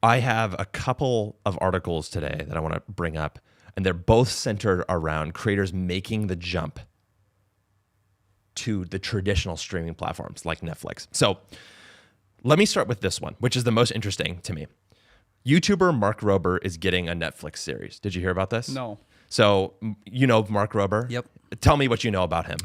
I have a couple of articles today that I want to bring up, and they're both centered around creators making the jump to the traditional streaming platforms like Netflix. So let me start with this one, which is the most interesting to me. YouTuber Mark Rober is getting a Netflix series. Did you hear about this? No. So you know Mark Rober? Yep. Tell me what you know about him.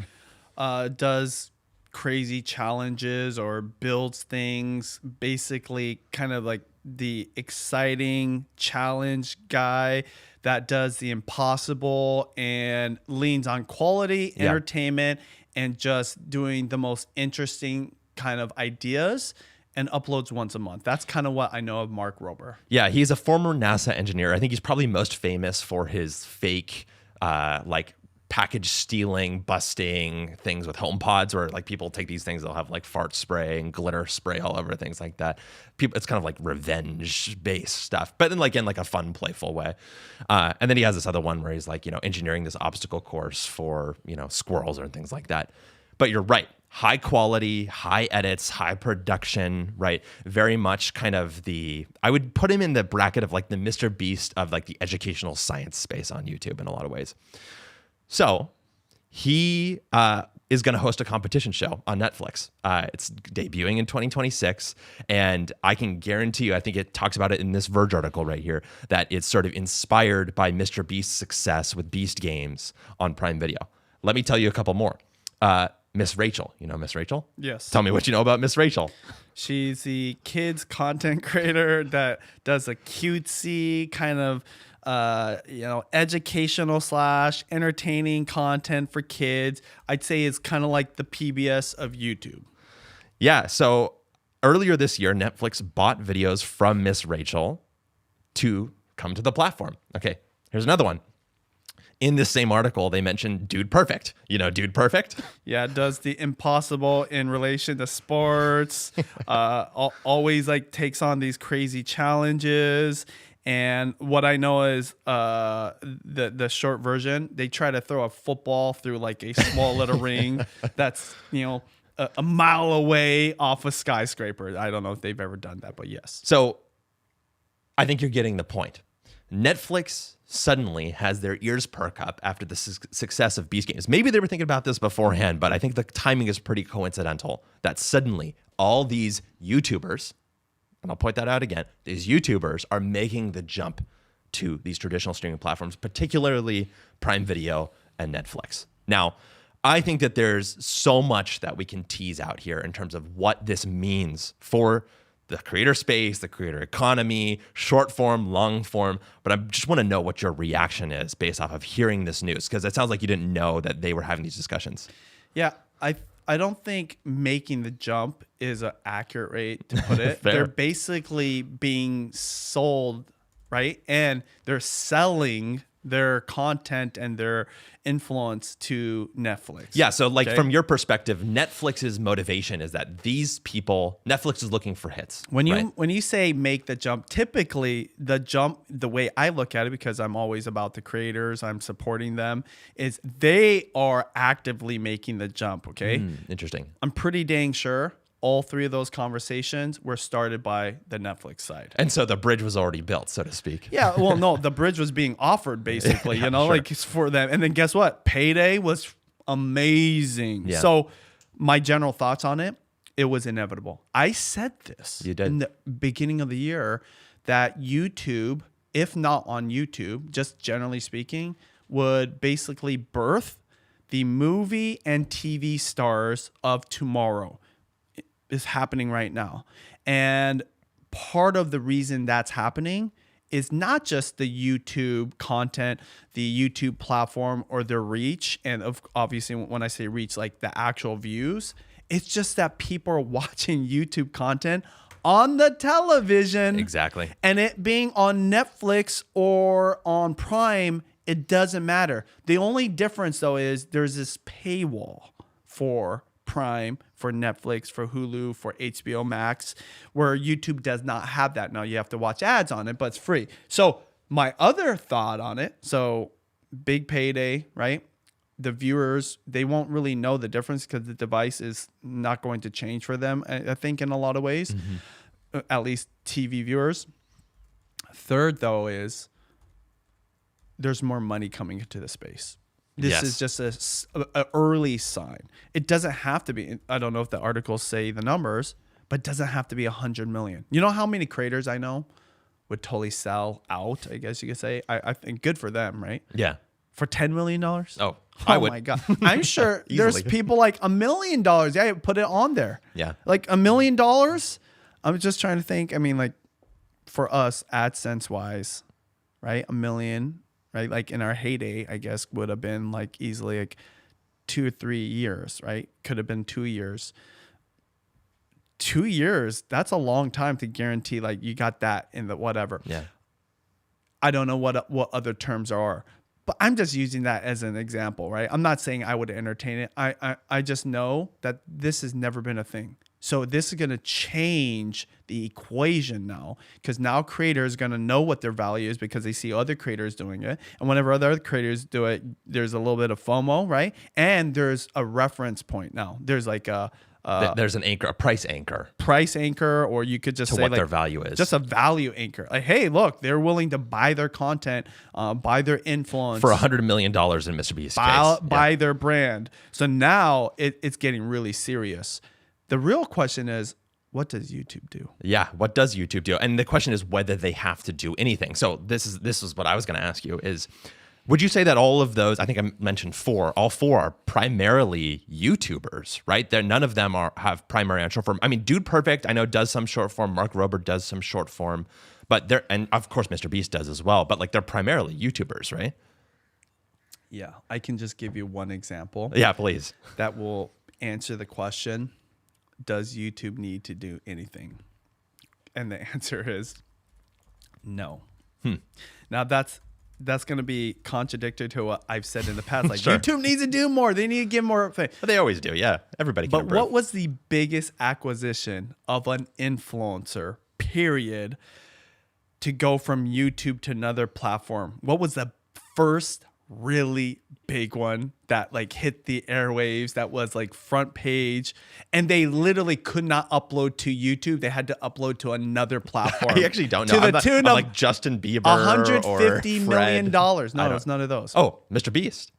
Does crazy challenges or builds things, basically kind of like the exciting challenge guy that does the impossible and leans on quality, entertainment, and just doing the most interesting kind of ideas and uploads once a month. That's kind of what I know of Mark Rober. Yeah, he's a former NASA engineer. I think he's probably most famous for his fake like package stealing, busting things with HomePods, where like people take these things, they'll have like fart spray and glitter spray all over, things like that. People, it's kind of like revenge based stuff, but then like in like a fun, playful way. And then he has this other one where he's like, engineering this obstacle course for, squirrels or things like that. But you're right. High quality, high edits, high production, right? Very much kind of I would put him in the bracket of like the Mr. Beast of like the educational science space on YouTube in a lot of ways. So he is going to host a competition show on Netflix. It's debuting in 2026. And I can guarantee you, I think it talks about it in this Verge article right here, that it's sort of inspired by Mr. Beast's success with Beast Games on Prime Video. Let me tell you a couple more. Miss Rachel. You know Miss Rachel? Yes. Tell me what you know about Miss Rachel. She's the kids content creator that does a cutesy kind of, educational / entertaining content for kids. I'd say it's kind of like the PBS of YouTube. Yeah. So earlier this year, Netflix bought videos from Miss Rachel to come to the platform. Okay. Here's another one. In this same article, they mentioned Dude Perfect. You know Dude Perfect? Yeah, does the impossible in relation to sports. Always like takes on these crazy challenges. And what I know is the short version, they try to throw a football through like a small little ring that's, a mile away off a skyscraper. I don't know if they've ever done that, but yes. So I think you're getting the point. Netflix suddenly has their ears perk up after the success of Beast Games. Maybe they were thinking about this beforehand, but I think the timing is pretty coincidental that suddenly all these YouTubers, and I'll point that out again, these YouTubers are making the jump to these traditional streaming platforms, particularly Prime Video and Netflix. Now, I think that there's so much that we can tease out here in terms of what this means for the creator space, the creator economy, short form, long form. But I just want to know what your reaction is based off of hearing this news, because it sounds like you didn't know that they were having these discussions. Yeah, I don't think making the jump is an accurate rate to put it. They're basically being sold, right? And they're selling their content and their influence to Netflix. Yeah, so like from your perspective, Netflix's motivation is that these people, Netflix is looking for hits. When you say make the jump, typically the way I look at it, because I'm always about the creators, I'm supporting them, is they are actively making the jump, okay? Interesting. I'm pretty dang sure all three of those conversations were started by the Netflix side. And so the bridge was already built, so to speak. Yeah, well, no, the bridge was being offered basically, Sure. like for them. And then guess what? Payday was amazing. Yeah. So my general thoughts on it, it was inevitable. I said this in the beginning of the year that YouTube, if not on YouTube, just generally speaking, would basically birth the movie and TV stars of tomorrow. Is happening right now. And part of the reason that's happening is not just the YouTube content, the YouTube platform, or their reach. And obviously when I say reach, like the actual views, it's just that people are watching YouTube content on the television. Exactly. And it being on Netflix or on Prime, it doesn't matter. The only difference though is there's this paywall for Prime, for Netflix, for Hulu, for HBO Max, where YouTube does not have that. Now you have to watch ads on it, but it's free. So my other thought on it, so big payday, right? The viewers, they won't really know the difference because the device is not going to change for them, I think, in a lot of ways, at least TV viewers. Third, though, is there's more money coming into the space. This is just a early sign. It doesn't have to be. I don't know if the articles say the numbers, but it doesn't have to be 100 million. You know how many creators I know would totally sell out, I guess you could say. I think good for them, right? Yeah. For $10 million? Oh, I would. Oh my God. I'm sure there's people like $1 million. Yeah, put it on there. Yeah. Like $1 million. I'm just trying to think. I mean, like for us, AdSense wise, right? $1 million, right? Like in our heyday, I guess would have been like easily like 2 or 3 years, right? Could have been 2 years. 2 years, that's a long time to guarantee like you got that in the whatever. Yeah. I don't know what other terms are, but I'm just using that as an example, right? I'm not saying I would entertain it. I just know that this has never been a thing. So this is going to change the equation now, because now creators are going to know what their value is because they see other creators doing it. And whenever other creators do it, there's a little bit of FOMO, right? And there's a reference point now. There's like there's an anchor, a price anchor, or you could just to say what like their value is. just a value anchor. Like, hey, look, they're willing to buy their content, buy their influence for $100 million in Mr. Beast's buy their brand. So now it's getting really serious. The real question is, what does YouTube do? Yeah, what does YouTube do? And the question is whether they have to do anything. So this is what I was going to ask you is, would you say that all of those, I think I mentioned all four are primarily YouTubers, right? None of them have primary on short form. I mean, Dude Perfect, I know does some short form. Mark Rober does some short form, and of course Mr. Beast does as well, but like they're primarily YouTubers, right? Yeah, I can just give you one example. Yeah, please. That will answer the question, does YouTube need to do anything? And the answer is no. Now that's going to be contradictory to what I've said in the past. Like Sure. YouTube needs to do more. They need to give more things. But they always do. Yeah, everybody can But improve. what was the biggest acquisition of an influencer, period, to go from YouTube to another platform? What was the first really big one that like hit the airwaves, that was like front page, and they literally could not upload to YouTube? They had to upload to another platform. I actually don't know. To the tune of like Justin Bieber $150 million. Fred. No, it's none of those. Oh, Mr. Beast.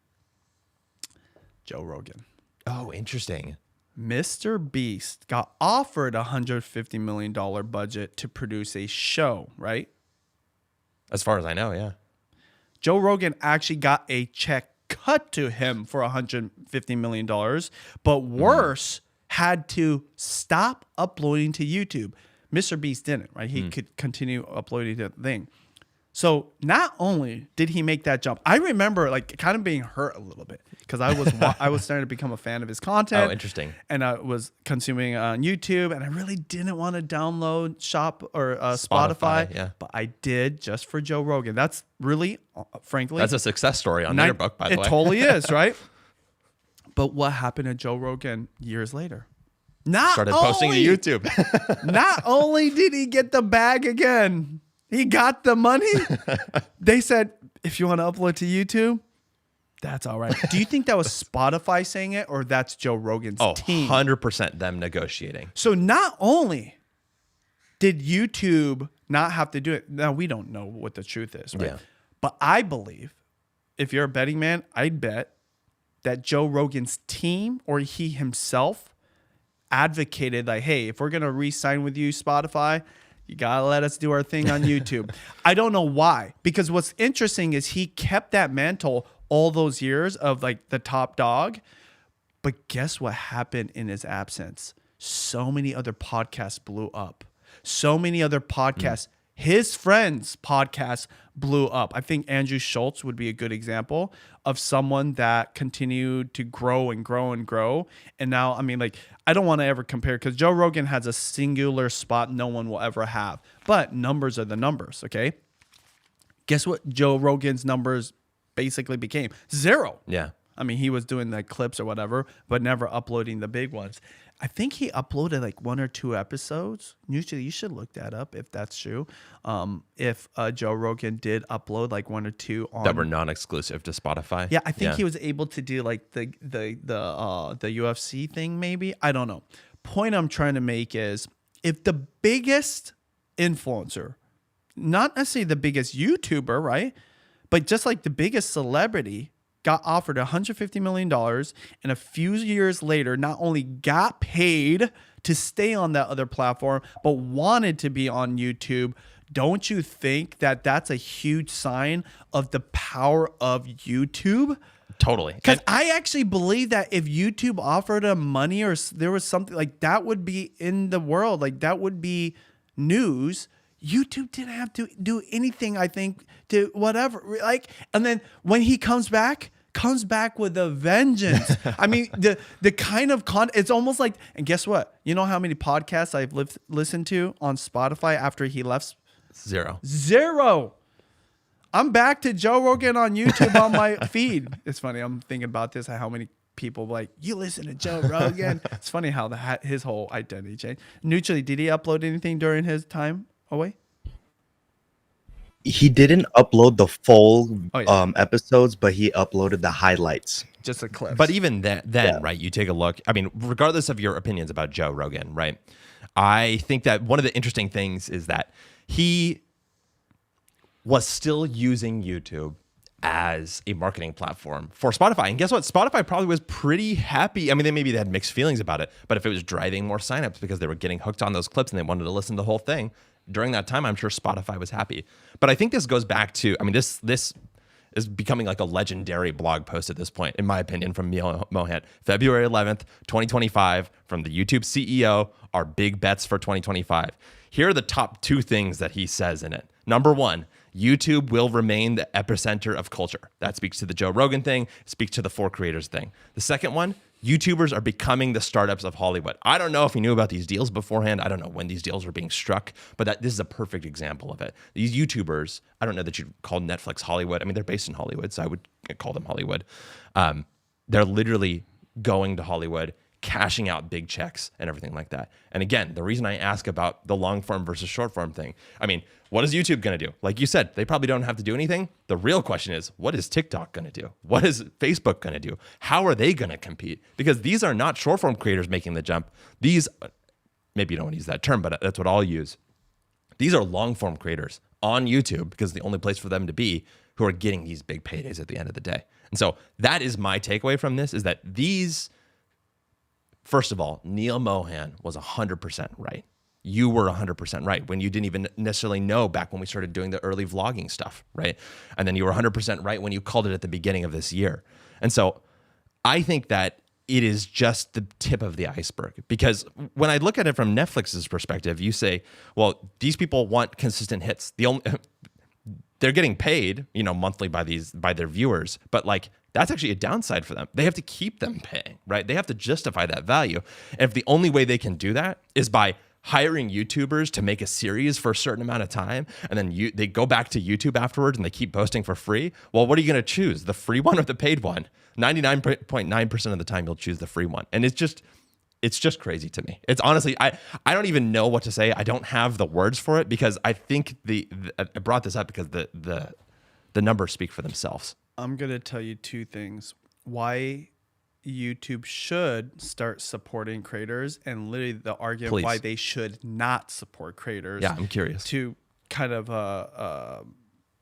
Joe Rogan. Oh, interesting. Mr. Beast got offered a $150 million budget to produce a show, right? As far as I know, yeah. Joe Rogan actually got a check cut to him for $150 million, but worse, had to stop uploading to YouTube. Mr. Beast didn't, right? He could continue uploading to the thing. So not only did he make that jump, I remember like kind of being hurt a little bit because I was starting to become a fan of his content. Oh, interesting. And I was consuming on YouTube, and I really didn't want to download Spotify. Yeah. But I did just for Joe Rogan. That's really, frankly, That's a success story on your book, by the way. It totally is, right? But what happened to Joe Rogan years later? Started posting to YouTube. Not only did he get the bag again, he got the money. They said, if you want to upload to YouTube, that's all right. Do you think that was Spotify saying it, or that's Joe Rogan's team? 100% them negotiating. So not only did YouTube not have to do it, now we don't know what the truth is, right? Yeah. But I believe, if you're a betting man, I'd bet that Joe Rogan's team or he himself advocated like, hey, if we're going to re-sign with you, Spotify, you got to let us do our thing on YouTube. I don't know why, because what's interesting is he kept that mantle all those years of like the top dog. But guess what happened in his absence? So many other podcasts blew up. So many other podcasts, his friends' podcasts blew up. I think Andrew Schultz would be a good example of someone that continued to grow and grow and grow. And now, I mean, like, I don't want to ever compare because Joe Rogan has a singular spot no one will ever have. But numbers are the numbers, okay? Guess what Joe Rogan's numbers basically became? 0. Yeah. I mean, he was doing the clips or whatever, but never uploading the big ones. I think he uploaded like 1 or 2 episodes. Usually, you should look that up if that's true. If Joe Rogan did upload like 1 or 2 on that were non-exclusive to Spotify. Yeah, I think he was able to do like the UFC thing. Maybe, I don't know. Point I'm trying to make is, if the biggest influencer not necessarily the biggest YouTuber, right? But just like the biggest celebrity got offered $150 million, and a few years later, not only got paid to stay on that other platform, but wanted to be on YouTube. Don't you think that that's a huge sign of the power of YouTube? Totally. Because I actually believe that if YouTube offered him money or there was something like that would be in the world, like that would be news. YouTube didn't have to do anything, I think, to whatever. Like, and then when he comes back with a vengeance. I mean, the kind of it's almost like, and guess what? You know how many podcasts I've listened to on Spotify after he left? Zero. I'm back to Joe Rogan on YouTube on my feed. It's funny. I'm thinking about this, how many people like, you listen to Joe Rogan. It's funny how his whole identity changed. Neutrally, did he upload anything during his time away? He didn't upload the full episodes, but he uploaded the highlights. Just a clip. But even then, right, you take a look. I mean, regardless of your opinions about Joe Rogan, right, I think that one of the interesting things is that he was still using YouTube as a marketing platform for Spotify. And guess what? Spotify probably was pretty happy. I mean, they had mixed feelings about it, but if it was driving more signups because they were getting hooked on those clips and they wanted to listen to the whole thing, during that time, I'm sure Spotify was happy. But I think this goes back to, I mean, this is becoming like a legendary blog post at this point, in my opinion, from Neil Mohan. February 11th, 2025, from the YouTube CEO, our big bets for 2025. Here are the top 2 things that he says in it. Number 1, YouTube will remain the epicenter of culture. That speaks to the Joe Rogan thing, speaks to the 4 creators thing. The second one, YouTubers are becoming the startups of Hollywood. I don't know if he knew about these deals beforehand. I don't know when these deals were being struck, but this is a perfect example of it. These YouTubers, I don't know that you'd call Netflix Hollywood. I mean, they're based in Hollywood, so I would call them Hollywood. They're literally going to Hollywood, cashing out big checks and everything like that. And again, the reason I ask about the long form versus short form thing, I mean, what is YouTube going to do? Like you said, they probably don't have to do anything. The real question is, what is TikTok going to do? What is Facebook going to do? How are they going to compete? Because these are not short form creators making the jump. These, maybe you don't want to use that term, but that's what I'll use. These are long form creators on YouTube because the only place for them to be who are getting these big paydays at the end of the day. And so that is my takeaway from this, is that these, first of all, Neil Mohan was 100% right. You were 100% right when you didn't even necessarily know back when we started doing the early vlogging stuff, right? And then you were 100% right when you called it at the beginning of this year. And so I think that it is just the tip of the iceberg, because when I look at it from Netflix's perspective, you say, well, these people want consistent hits. They're getting paid, monthly by their viewers, but like, that's actually a downside for them. They have to keep them paying, right? They have to justify that value. And if the only way they can do that is by hiring YouTubers to make a series for a certain amount of time, and then they go back to YouTube afterwards and they keep posting for free, well, what are you going to choose? The free one or the paid one? 99.9% of the time you'll choose the free one. And it's just crazy to me. It's honestly, I don't even know what to say. I don't have the words for it, because I think I brought this up because the numbers speak for themselves. I'm going to tell you 2 things. Why YouTube should start supporting creators, and literally the argument why they should not support creators. Yeah, I'm curious. To kind of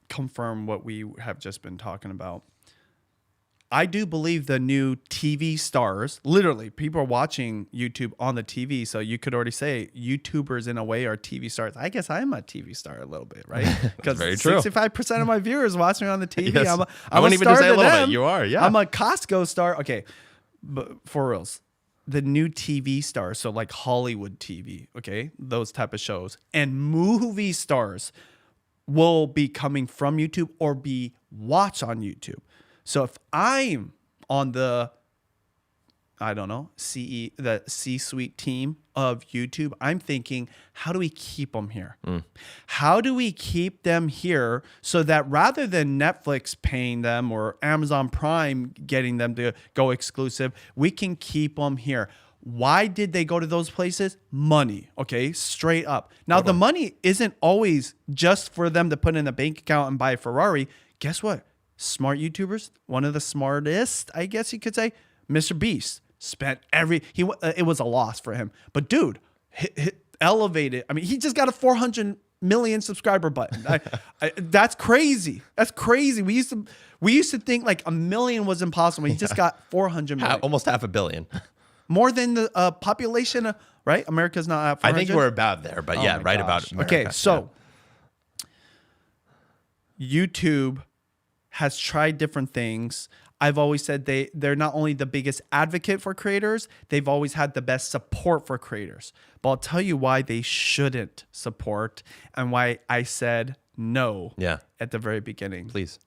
confirm what we have just been talking about. I do believe the new TV stars, literally people are watching YouTube on the TV. So you could already say YouTubers in a way are TV stars. I guess I'm a TV star a little bit, right? Because 65% of my viewers watch me on the TV. Yes. I'm a star to them. You are, yeah. I'm a Costco star. Okay, but for reals, the new TV stars, so like Hollywood TV, okay, those type of shows, and movie stars will be coming from YouTube or be watched on YouTube. So if I'm on the, the C-suite team of YouTube, I'm thinking, how do we keep them here? How do we keep them here so that rather than Netflix paying them or Amazon Prime getting them to go exclusive, we can keep them here? Why did they go to those places? Money, okay, straight up. Now, the money isn't always just for them to put in a bank account and buy a Ferrari. Guess what? Smart YouTubers, one of the smartest, I guess you could say, Mr. Beast, spent it was a loss for him. But dude, elevated. I mean, he just got a $400 million subscriber button. That's crazy. That's crazy. We used to think like 1 million was impossible. He just got 400 million. Almost 500 million. More than the population of, right? America's not at 400. I think we're about there, but yeah, right about America. Okay, so YouTube has tried different things. I've always said they're not only the biggest advocate for creators, they've always had the best support for creators. But I'll tell you why they shouldn't support and why I said no at the very beginning. Please.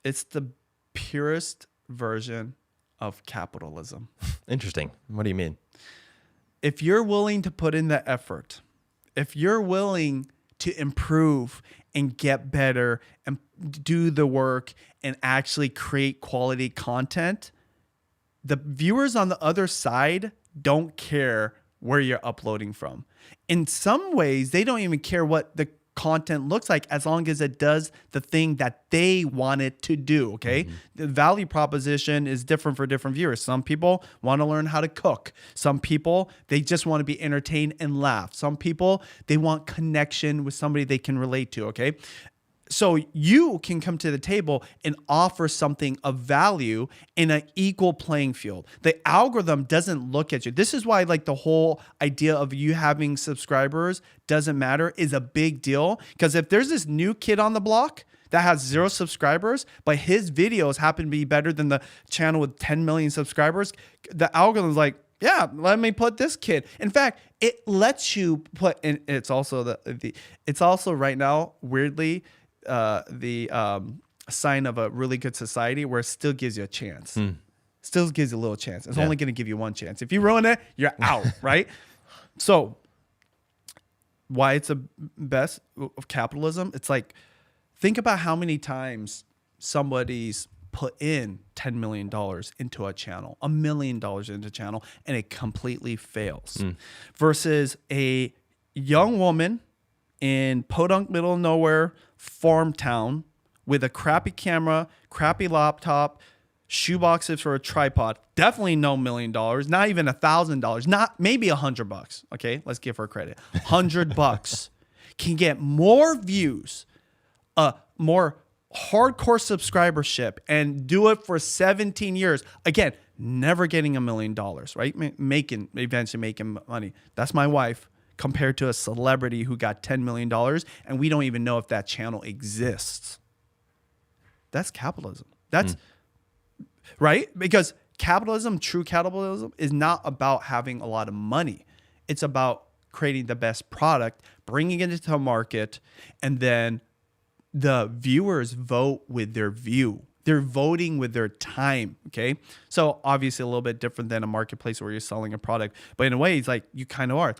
It's the purest version of capitalism. Interesting. What do you mean? If you're willing to put in the effort, if you're willing to improve and get better and do the work and actually create quality content, the viewers on the other side don't care where you're uploading from. In some ways, they don't even care what the content looks like as long as it does the thing that they want it to do, okay? The value proposition is different for different viewers. Some people want to learn how to cook. Some people, they just want to be entertained and laugh. Some people, they want connection with somebody they can relate to, okay? So you can come to the table and offer something of value in an equal playing field. The algorithm doesn't look at you. This is why like the whole idea of you having subscribers doesn't matter is a big deal. Because if there's this new kid on the block that has 0 subscribers, but his videos happen to be better than the channel with 10 million subscribers, the algorithm's like, yeah, let me put this kid. In fact, it lets you put in. It's also it's also right now, weirdly, the sign of a really good society where it still gives you a chance. Still gives you a little chance. It's only going to give you one chance. If you ruin it, you're out, right? So why it's the best of capitalism? It's like, think about how many times somebody's put in $10 million into a channel, $1 million into a channel, and it completely fails. Versus a young woman in podunk middle of nowhere farm town with a crappy camera, crappy laptop, shoeboxes for a tripod. Definitely no $1 million, not even $1,000, not maybe $100. Okay, let's give her credit. $100 can get more views, more hardcore subscribership, and do it for 17 years. Again, never getting $1 million, right? Eventually making money. That's my wife. Compared to a celebrity who got $10 million and we don't even know if that channel exists. That's capitalism. That's right? Because capitalism, true capitalism, is not about having a lot of money. It's about creating the best product, bringing it into a market, and then the viewers vote with their view. They're voting with their time, okay? So obviously a little bit different than a marketplace where you're selling a product, but in a way, it's like you kind of are.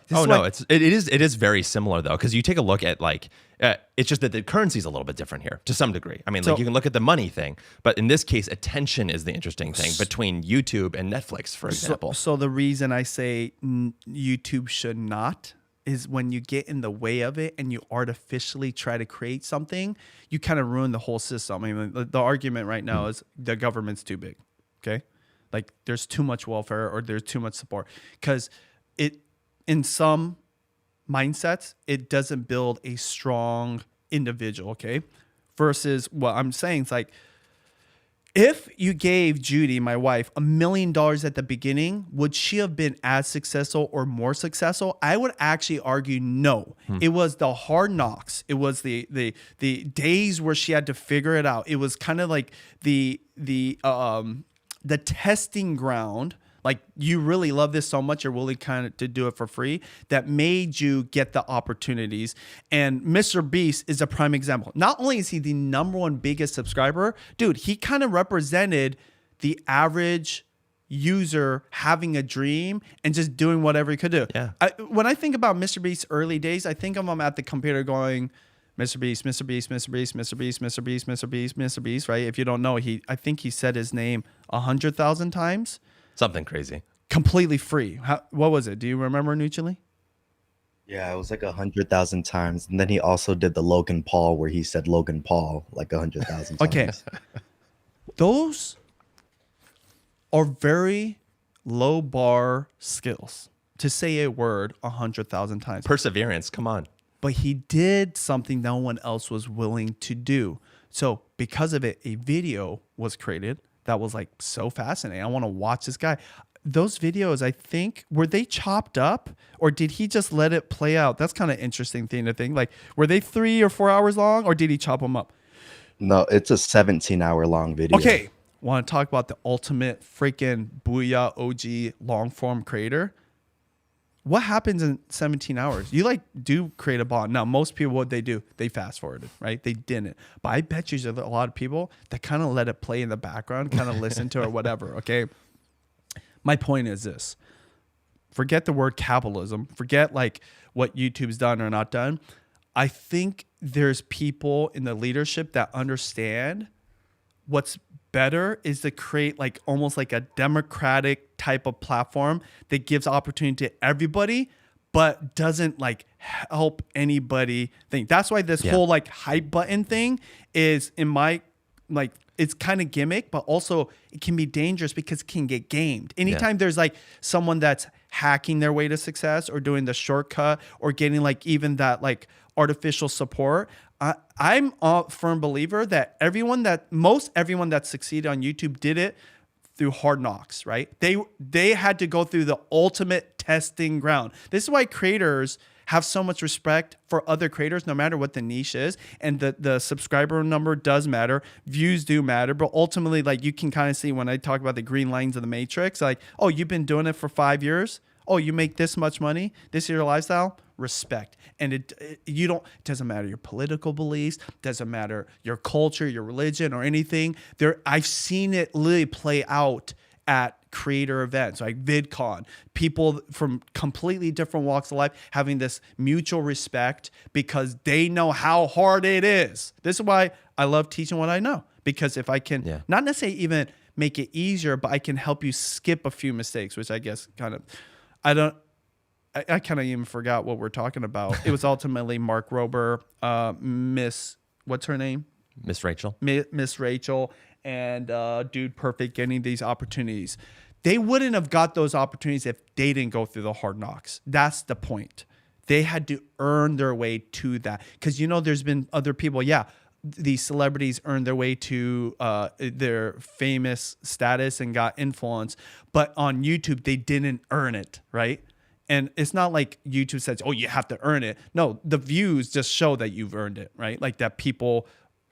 It is very similar though, because you take a look at like it's just that the currency is a little bit different here to some degree. I mean, like you can look at the money thing, but in this case, attention is the interesting thing between YouTube and Netflix, for example. So the reason I say YouTube should not is when you get in the way of it and you artificially try to create something, you kind of ruin the whole system. I mean, the argument right now is the government's too big, okay? Like there's too much welfare or there's too much support because in some mindsets, it doesn't build a strong individual, okay? Versus what I'm saying, it's like, if you gave Judy, my wife, $1 million at the beginning, would she have been as successful or more successful? I would actually argue no. It was the hard knocks. It was the days where she had to figure it out. It was kind of like the testing ground. Like you really love this so much, you're willing kind of to do it for free. That made you get the opportunities. And Mr. Beast is a prime example. Not only is he the #1 biggest subscriber, dude, he kind of represented the average user having a dream and just doing whatever he could do. Yeah. When I think about Mr. Beast's early days, I think of him at the computer going, Mr. Beast, Mr. Beast, Mr. Beast, Mr. Beast, Mr. Beast, Mr. Beast, Mr. Beast, right? If you don't know, I think he said his name 100,000 times. Something crazy. Completely free. What was it? Do you remember, Nuchili? Yeah, it was like 100,000 times. And then he also did the Logan Paul where he said Logan Paul like 100,000 times. Okay. Those are very low bar skills. to say a word 100,000 times. Perseverance, come on. But he did something no one else was willing to do. So because of it, a video was created that was like so fascinating. I want to watch this guy. Those videos, I think, were they chopped up or did he just let it play out? That's kind of interesting thing to think. Like, were they 3 or 4 hours long or did he chop them up? No, it's a 17-hour long video. Okay. Want to talk about the ultimate freaking booyah OG long form creator? What happens in 17 hours? You like do create a bond. Now, most people, what they do, they fast forwarded, right? They didn't. But I bet you there's a lot of people that kind of let it play in the background, kind of listen to it or whatever, okay? My point is this. Forget the word capitalism. Forget like what YouTube's done or not done. I think there's people in the leadership that understand what's better is to create like almost like a democratic type of platform that gives opportunity to everybody, but doesn't like help anybody think. That's why this whole like hype button thing is in my like, it's kind of gimmick, but also it can be dangerous because it can get gamed. Anytime there's like someone that's hacking their way to success or doing the shortcut or getting like even that like artificial support, I'm a firm believer that everyone that succeeded on YouTube did it through hard knocks, right? They had to go through the ultimate testing ground. This is why creators have so much respect for other creators, no matter what the niche is. And the subscriber number does matter. Views do matter. But ultimately, like you can kind of see when I talk about the green lines of the matrix, like, oh, you've been doing it for 5 years. Oh, you make this much money. This is your lifestyle. Respect. And it doesn't matter your political beliefs, doesn't matter your culture, your religion or anything. I've seen it literally play out at creator events like VidCon, people from completely different walks of life having this mutual respect because they know how hard it is. This is why I love teaching what I know, because if I can not necessarily even make it easier, but I can help you skip a few mistakes, which I guess I kind of even forgot what we're talking about. It was ultimately Mark Rober, what's her name? Miss Rachel. Miss Rachel and Dude Perfect getting these opportunities. They wouldn't have got those opportunities if they didn't go through the hard knocks. That's the point. They had to earn their way to that. Because, there's been other people, these celebrities earned their way to their famous status and got influence. But on YouTube, they didn't earn it, right? And it's not like YouTube says, oh, you have to earn it. No, the views just show that you've earned it, right? Like that people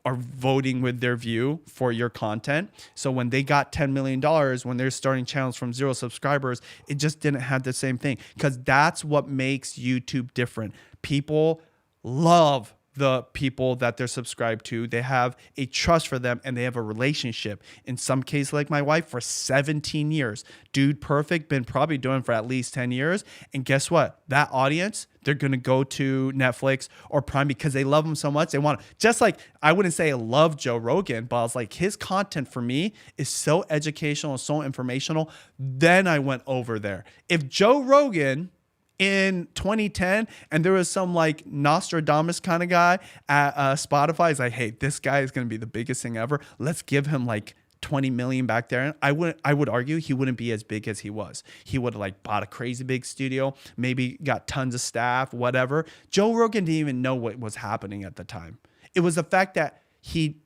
are voting with their view for your content. So when they got $10 million, when they're starting channels from 0 subscribers, it just didn't have the same thing, because that's what makes YouTube different. People love the people that they're subscribed to. They have a trust for them and they have a relationship. In some cases, like my wife, for 17 years. Dude Perfect, been probably doing for at least 10 years. And guess what? That audience, they're going to go to Netflix or Prime because they love him so much. They want to, just like, I wouldn't say I love Joe Rogan, but I was like, his content for me is so educational, so informational. Then I went over there. If Joe Rogan in 2010 and there was some like Nostradamus kind of guy at Spotify, is like, hey, this guy is going to be the biggest thing ever. Let's give him like 20 million back there. I would argue he wouldn't be as big as he was. He would have like bought a crazy big studio, maybe got tons of staff, whatever. Joe Rogan didn't even know what was happening at the time. It was the fact that he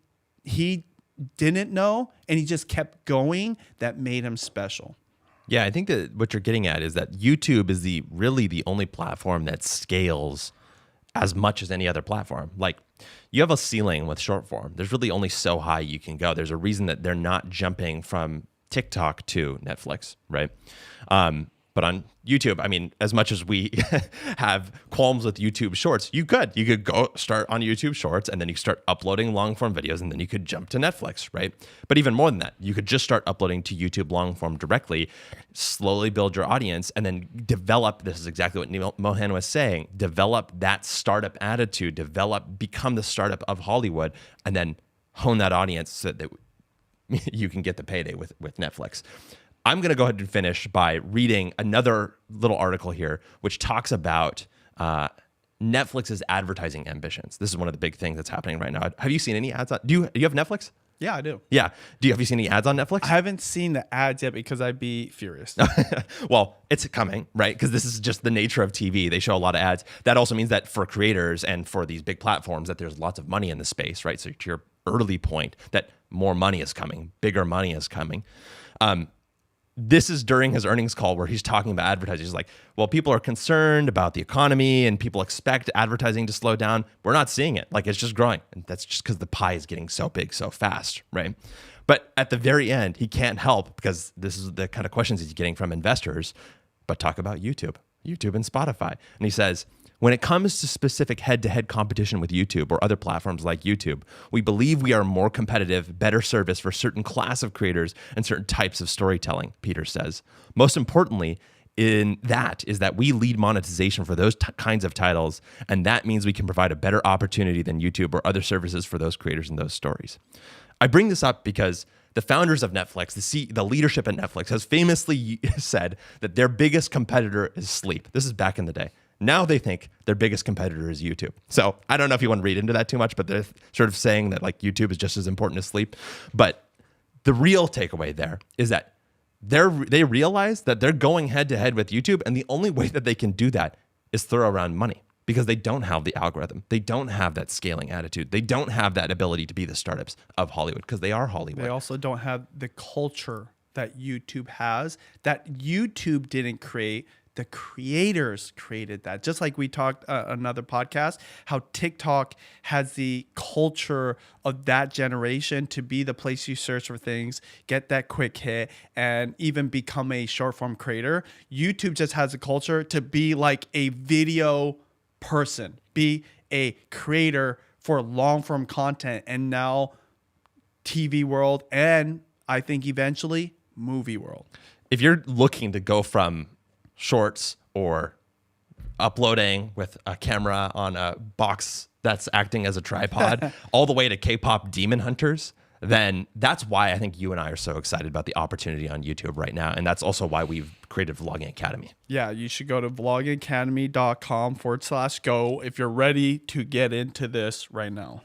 didn't know and he just kept going that made him special. Yeah, I think that what you're getting at is that YouTube is really the only platform that scales as much as any other platform. Like, you have a ceiling with short form. There's really only so high you can go. There's a reason that they're not jumping from TikTok to Netflix, right? But on YouTube, I mean, as much as we have qualms with YouTube Shorts, you could go start on YouTube Shorts and then you start uploading long form videos and then you could jump to Netflix, right? But even more than that, you could just start uploading to YouTube long form directly, slowly build your audience, and then develop, this is exactly what Mohan was saying, develop that startup attitude, become the startup of Hollywood, and then hone that audience so that you can get the payday with Netflix. I'm going to go ahead and finish by reading another little article here, which talks about Netflix's advertising ambitions. This is one of the big things that's happening right now. Have you seen any ads? Do you have Netflix? Yeah, I do. Yeah. Have you seen any ads on Netflix? I haven't seen the ads yet because I'd be furious. Well, it's coming, right? Because this is just the nature of TV. They show a lot of ads. That also means that for creators and for these big platforms that there's lots of money in the space, right? So to your early point that more money is coming, bigger money is coming. This is during his earnings call where he's talking about advertising. He's like, well, people are concerned about the economy and people expect advertising to slow down. We're not seeing it. Like, it's just growing. And that's just because the pie is getting so big so fast, right? But at the very end, he can't help, because this is the kind of questions he's getting from investors, but talk about YouTube and Spotify. And he says, when it comes to specific head-to-head competition with YouTube or other platforms like YouTube, we believe we are more competitive, better service for certain class of creators and certain types of storytelling, Peter says. Most importantly, in that is that we lead monetization for those kinds of titles, and that means we can provide a better opportunity than YouTube or other services for those creators and those stories. I bring this up because the founders of Netflix, the leadership at Netflix, has famously said that their biggest competitor is sleep. This is back in the day. Now they think their biggest competitor is YouTube. So I don't know if you want to read into that too much, but they're sort of saying that like YouTube is just as important as sleep. But the real takeaway there is that they realize that they're going head to head with YouTube, and the only way that they can do that is throw around money, because they don't have the algorithm. They don't have that scaling attitude. They don't have that ability to be the startups of Hollywood, because they are Hollywood. They also don't have the culture that YouTube has, that YouTube didn't create. The creators created that. Just like we talked another podcast, how TikTok has the culture of that generation to be the place you search for things, get that quick hit, and even become a short form creator. YouTube just has a culture to be like a video person, be a creator for long form content, and now TV world, and I think eventually movie world. If you're looking to go from shorts or uploading with a camera on a box that's acting as a tripod all the way to K-pop demon hunters, then that's why I think you and I are so excited about the opportunity on YouTube right now. And that's also why we've created Vlogging Academy. Yeah, you should go to vloggingacademy.com/go if you're ready to get into this right now.